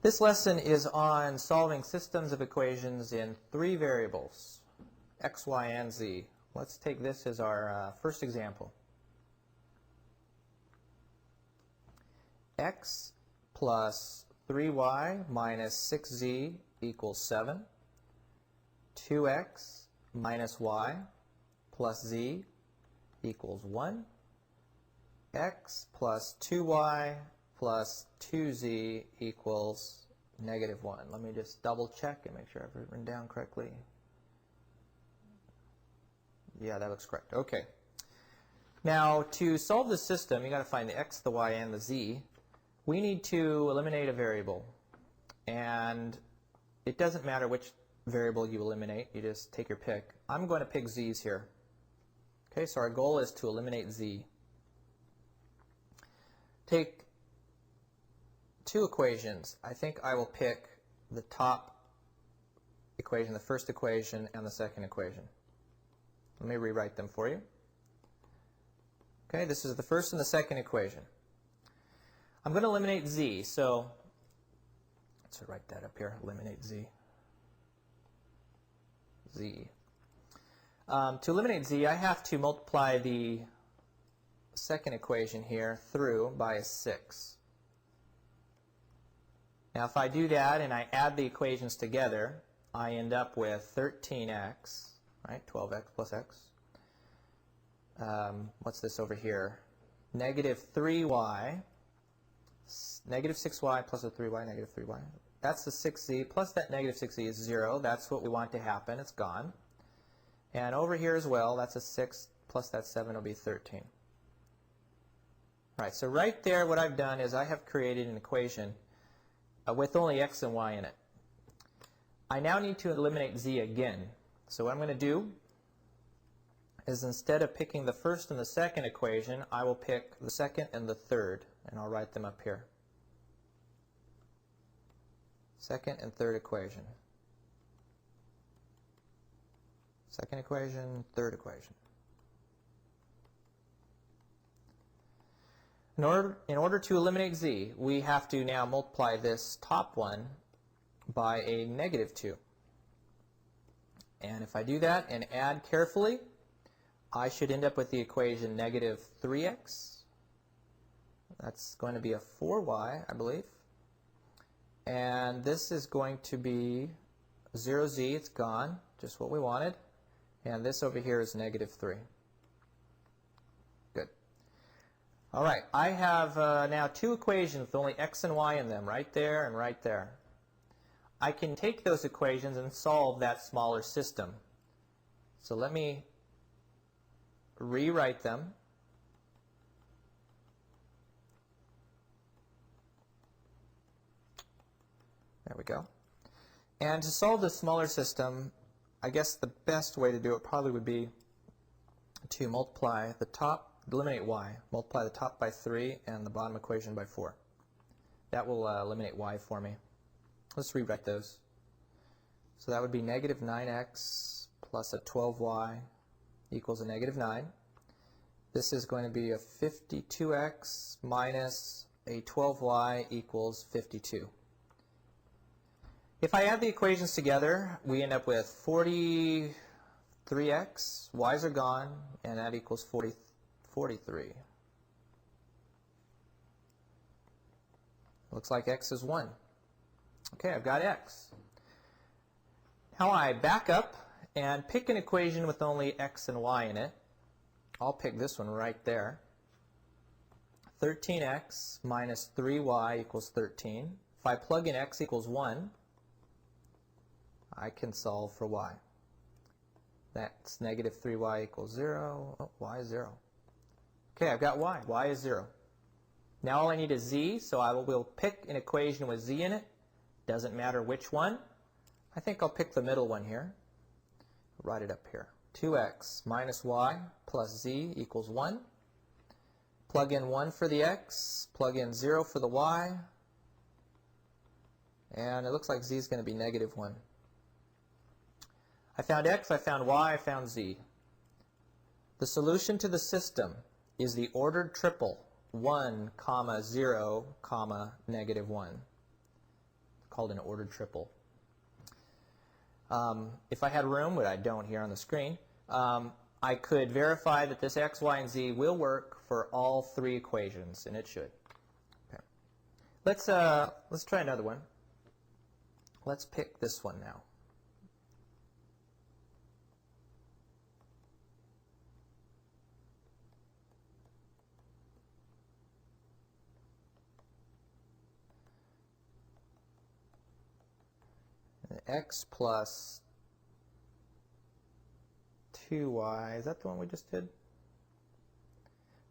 This lesson is on solving systems of equations in three variables, x, y, and z. Let's take this as our first example. X plus 3y minus 6z equals 7. 2x minus y plus z equals 1. X plus 2y plus 2z equals negative 1. Let me just double check and make sure I've written down correctly. Yeah, that looks correct. Okay. Now, to solve the system, you've got to find the x, the y, and the z. We need to eliminate a variable. And it doesn't matter which variable you eliminate. You just take your pick. I'm going to pick z's here. Okay, so our goal is to eliminate z. Take two equations. I think I will pick the top equation, the first equation, and the second equation. Let me rewrite them for you. Okay, this is the first and the second equation. I'm going to eliminate z, so let's write that up here, eliminate z. Z. To eliminate z, I have to multiply the second equation here through by a 6. Now if I do that and I add the equations together, I end up with 13x, right, 12x plus x. What's this over here? Negative 3y, negative 6y plus a 3y, negative 3y. That's the 6z plus that negative 6z is 0. That's what we want to happen. It's gone. And over here as well, that's a 6 plus that 7 will be 13. Right, so right there what I've done is I have created an equation with only x and y in it. I now need to eliminate z again. So what I'm going to do is instead of picking the first and the second equation, I will pick the second and the third, and I'll write them up here. Second and third equation. Second equation, third equation. In order to eliminate z, we have to now multiply this top one by a negative 2. And if I do that and add carefully, I should end up with the equation negative 3x. That's going to be a 4y, I believe. And this is going to be 0z, it's gone, just what we wanted. And this over here is negative 3. Good. All right, I have now two equations with only x and y in them, right there and right there. I can take those equations and solve that smaller system. So let me rewrite them. There we go. And to solve the smaller system, I guess the best way to do it probably would be to multiply the top, eliminate y, multiply the top by 3 and the bottom equation by 4. That will eliminate y for me. Let's rewrite those. So that would be negative 9x plus a 12y equals a negative 9. This is going to be a 52x minus a 12y equals 52. If I add the equations together, we end up with 43x, y's are gone, and that equals 43. Looks like x is 1. Okay, I've got x. Now I back up and pick an equation with only x and y in it. I'll pick this one right there. 13x minus 3y equals 13. If I plug in x equals 1, I can solve for y. That's negative 3y equals 0. Oh, y is 0. Okay, I've got y. Y is 0. Now all I need is z, so I will pick an equation with z in it. Doesn't matter which one. I think I'll pick the middle one here. Write it up here. 2x minus y plus z equals 1. Plug in 1 for the x, plug in 0 for the y, and it looks like z is going to be negative 1. I found x, I found y, I found z. The solution to the system is the ordered triple 1, 0, negative 1. called an ordered triple. If I had room, but I don't here on the screen, I could verify that this x, y, and z will work for all three equations, and it should. Okay. Let's try another one. Let's pick this one now. X plus 2y, is that the one we just did?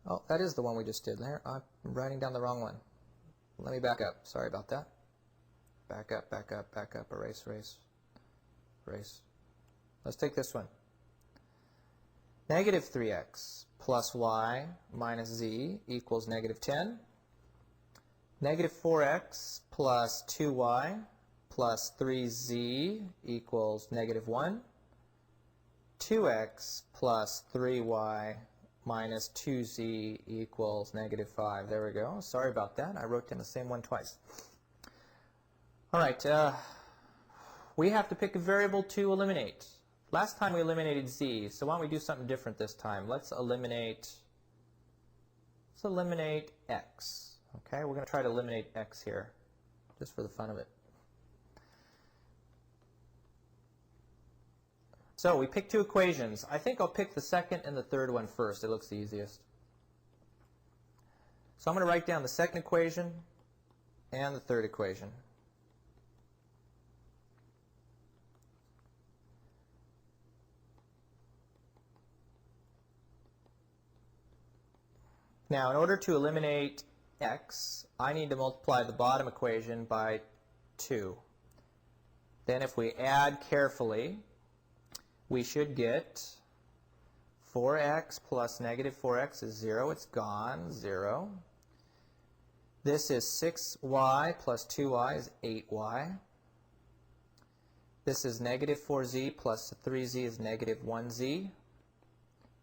Oh, that is the one we just did. There, I'm writing down the wrong one. Let me back up. Sorry about that. Back up, back up, back up. Erase, erase, erase. Let's take this one. Negative 3x plus y minus z equals negative 10. Negative 4x plus 2y plus 3z equals negative 1. 2x plus 3y minus 2z equals negative 5. There we go. Sorry about that. I wrote down the same one twice. All right. We have to pick a variable to eliminate. Last time we eliminated z, so why don't we do something different this time? Let's eliminate x. Okay, we're going to try to eliminate x here, just for the fun of it. So we picked two equations. I think I'll pick the second and the third one first. It looks the easiest. So I'm going to write down the second equation and the third equation. Now, in order to eliminate x, I need to multiply the bottom equation by 2. Then if we add carefully, we should get 4x plus negative 4x is 0. It's gone, 0. This is 6y plus 2y is 8y. This is negative 4z plus 3z is negative 1z.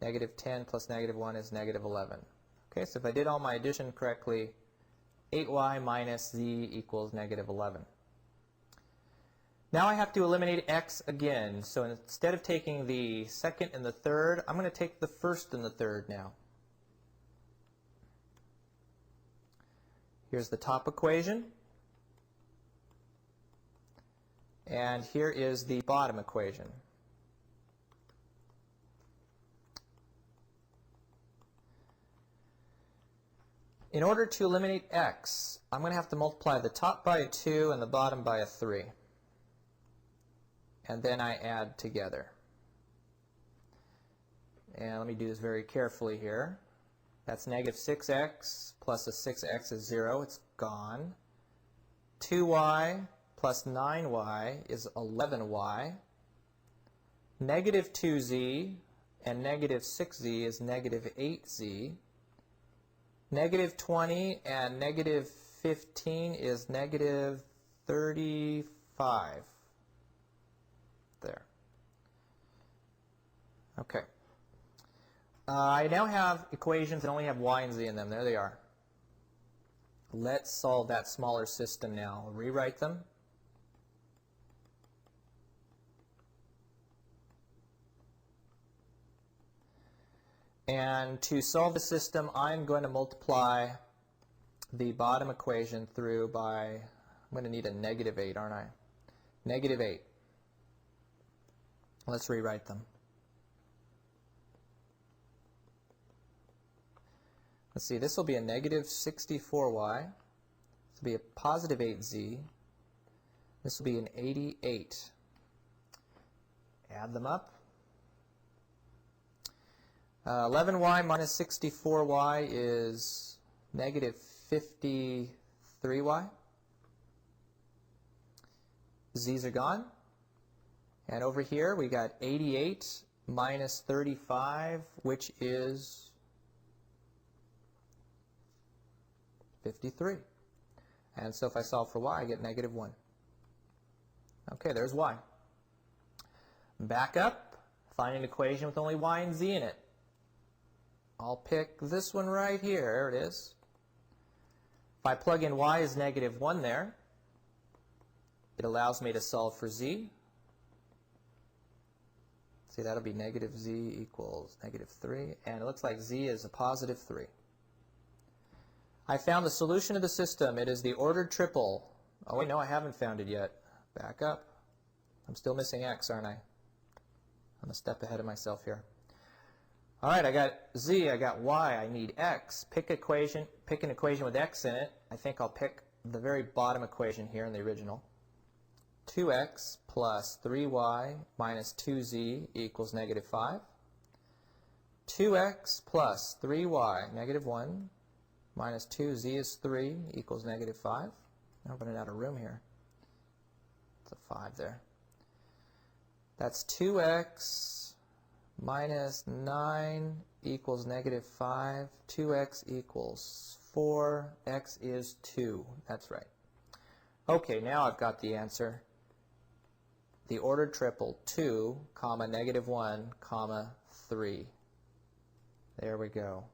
Negative 10 plus negative 1 is negative 11. Okay, so if I did all my addition correctly, 8y minus z equals negative 11. Now I have to eliminate x again. So instead of taking the second and the third, I'm going to take the first and the third now. Here's the top equation. And here is the bottom equation. In order to eliminate x, I'm going to have to multiply the top by a 2 and the bottom by a 3. And then I add together. And let me do this very carefully here. That's negative 6x plus a 6x is 0. It's gone. 2y plus 9y is 11y. Negative 2z and negative 6z is negative 8z. Negative 20 and negative 15 is negative 35. There. Okay. I now have equations that only have y and z in them. There they are. Let's solve that smaller system now. I'll rewrite them. And to solve the system, I'm going to multiply the bottom equation through by, I'm going to need a negative 8, aren't I? Negative 8. Let's rewrite them. Let's see, this will be a negative 64y. This will be a positive 8z. This will be an 88. Add them up. 11y minus 64y is negative 53y. Z's are gone. And over here we got 88 minus 35, which is 53. And so if I solve for y, I get negative 1. Okay, there's y. Back up, find an equation with only y and z in it. I'll pick this one right here. There it is. If I plug in y as negative 1 there, It allows me to solve for z. See, that'll be negative z equals negative 3, and it looks like z is a positive 3. I found the solution of the system. It is the ordered triple. Oh wait, no, I haven't found it yet. Back up. I'm still missing x, aren't I? I'm a step ahead of myself here. All right, I got z, I got y, I need x. Pick an equation with x in it. I think I'll pick the very bottom equation here in the original. 2x plus 3y minus 2z equals negative 5. 2x plus 3y, negative 1, minus 2z is 3 equals negative 5. I'm running out of room here. It's a 5 there. That's 2x minus 9 equals negative 5. 2x equals 4. X is 2. That's right. Okay, now I've got the answer. The ordered triple, 2, comma, negative 1, comma, 3. There we go.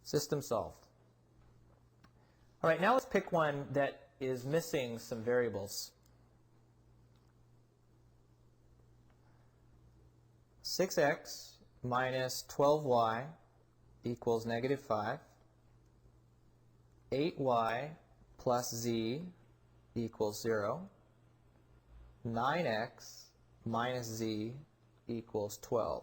System solved. All right, now let's pick one that is missing some variables. 6x minus 12y equals negative 5. 8y plus z equals 0. 9x minus z equals 12.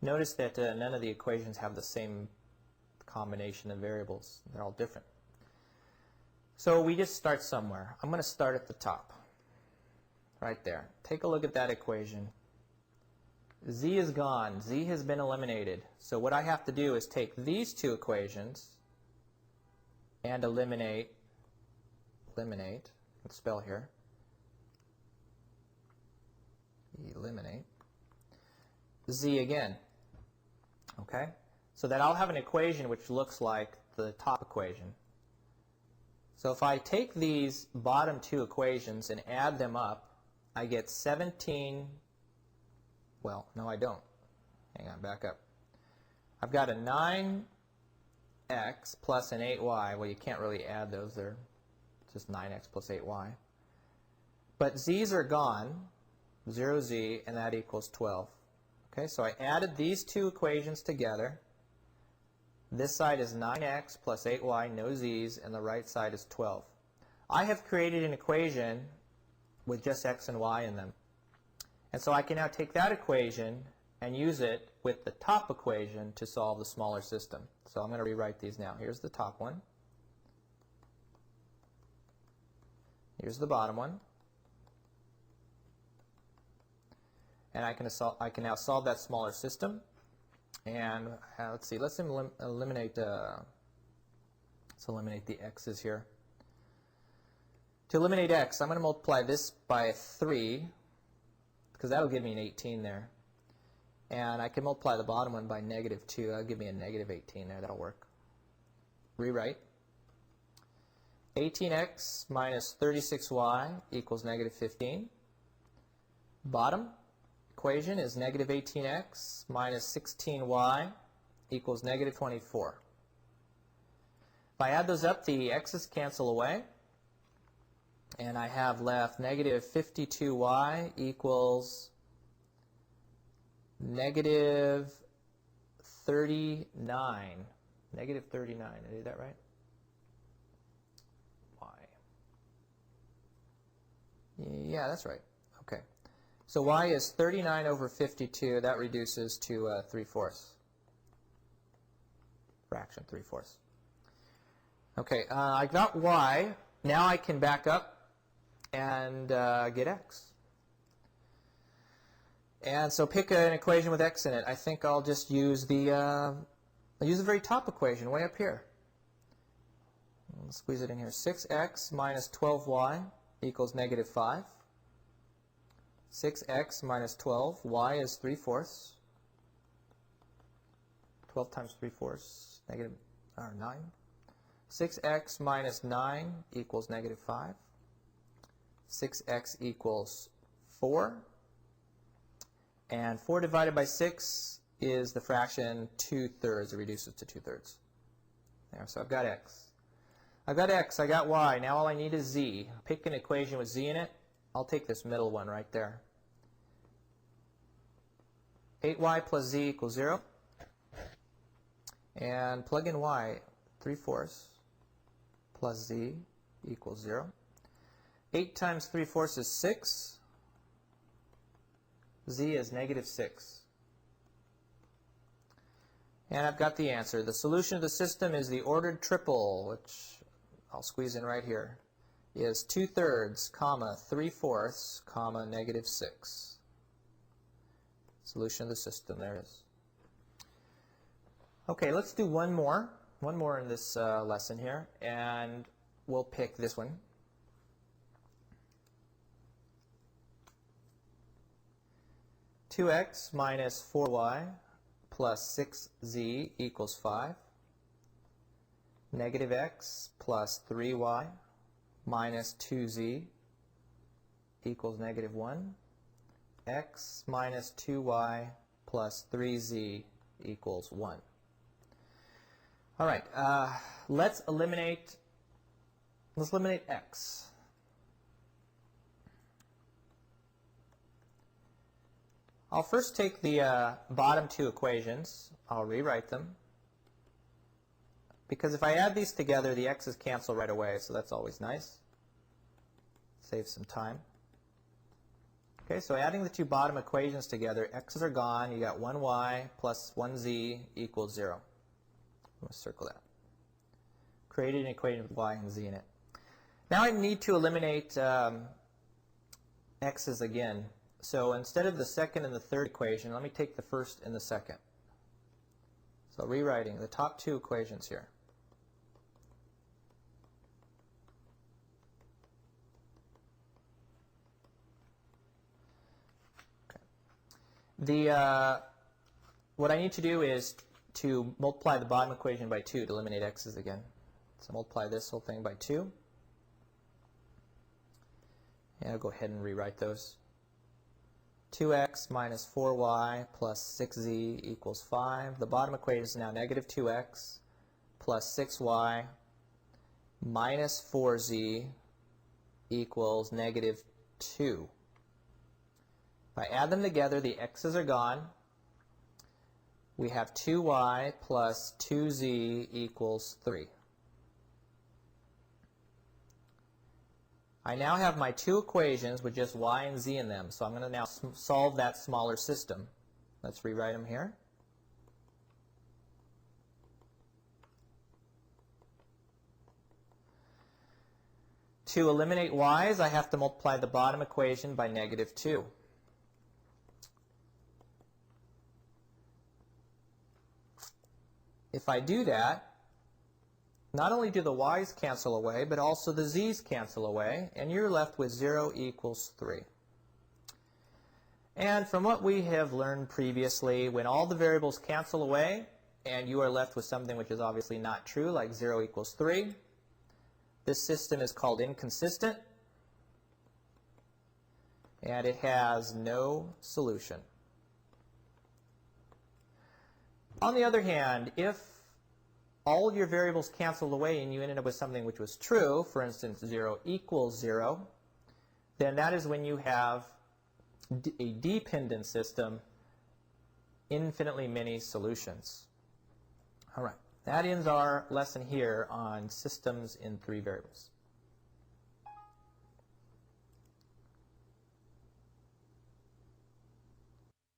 Notice that none of the equations have the same combination of variables. They're all different. So we just start somewhere. I'm going to start at the top, right there. Take a look at that equation. Z is gone. Z has been eliminated. So what I have to do is take these two equations and eliminate, let's spell here, eliminate z again. Okay? So that I'll have an equation which looks like the top equation. So if I take these bottom two equations and add them up, I get 17, well, no I don't. Hang on, back up. I've got a 9x plus an 8y. Well, you can't really add those. They're just 9x plus 8y. But z's are gone, 0z, and that equals 12. Okay, so I added these two equations together. This side is 9x plus 8y, no z's, and the right side is 12. I have created an equation with just x and y in them. And so I can now take that equation and use it with the top equation to solve the smaller system. So I'm going to rewrite these now. Here's the top one. Here's the bottom one. And I can now solve that smaller system. And let's see, let's eliminate the x's here. To eliminate x, I'm going to multiply this by 3, because that'll give me an 18 there. And I can multiply the bottom one by negative 2. That'll give me a negative 18 there. That'll work. Rewrite. 18x minus 36y equals negative 15. Bottom equation is negative 18x minus 16y equals negative 24. If I add those up, the x's cancel away. And I have left negative 52y equals negative 39. Negative 39. Did I do that right? Y. Yeah, that's right. Okay. So y is 39 over 52. That reduces to 3/4. Fraction, 3/4. Okay, I got y. Now I can back up and get x. And so pick an equation with x in it. I think I'll just use the very top equation way up here. Let's squeeze it in here. 6x minus 12y equals negative 5. 6x minus 12, y is 3/4. 12 times 3/4, negative 9. 6x minus 9 equals negative 5. 6x equals 4. And 4 divided by 6 is the fraction 2/3. It reduces to 2/3. There, so I've got x. I've got x, I got y, now all I need is z. Pick an equation with z in it. I'll take this middle one right there. 8y plus z equals 0. And plug in y, 3/4 plus z equals 0. 8 times 3/4 is 6. Z is -6. And I've got the answer. The solution of the system is the ordered triple, which I'll squeeze in right here, is 2/3, comma, 3/4, comma, -6. Solution of the system, there it is. Okay, let's do one more in this lesson here, and we'll pick this one. (2x minus 4y plus 6z equals 5). Negative x plus 3y minus 2z equals -1. X minus 2y plus 3z equals 1. All right, let's eliminate x. I'll first take the bottom two equations. I'll rewrite them. Because if I add these together, the x's cancel right away, so that's always nice. Saves some time. Okay, so adding the two bottom equations together, x's are gone. You got 1y plus 1z equals 0. I'm going to circle that. Created an equation with y and z in it. Now I need to eliminate x's again. So instead of the second and the third equation, let me take the first and the second. So rewriting the top two equations here. What I need to do is to multiply the bottom equation by 2 to eliminate x's again. So multiply this whole thing by 2. And I'll go ahead and rewrite those. 2x minus 4y plus 6z equals 5. The bottom equation is now -2x plus 6y minus 4z equals -2. If I add them together, the x's are gone. We have 2y plus 2z equals 3. I now have my two equations with just y and z in them, so I'm going to now solve that smaller system. Let's rewrite them here. To eliminate y's, I have to multiply the bottom equation by -2. If I do that, not only do the y's cancel away, but also the z's cancel away, and you're left with 0 equals 3. And from what we have learned previously, when all the variables cancel away, and you are left with something which is obviously not true, like 0 equals 3, this system is called inconsistent, and it has no solution. On the other hand, if all your variables canceled away and you ended up with something which was true, for instance 0 equals 0, then that is when you have a dependent system, infinitely many solutions. All right, that ends our lesson here on systems in 3 variables.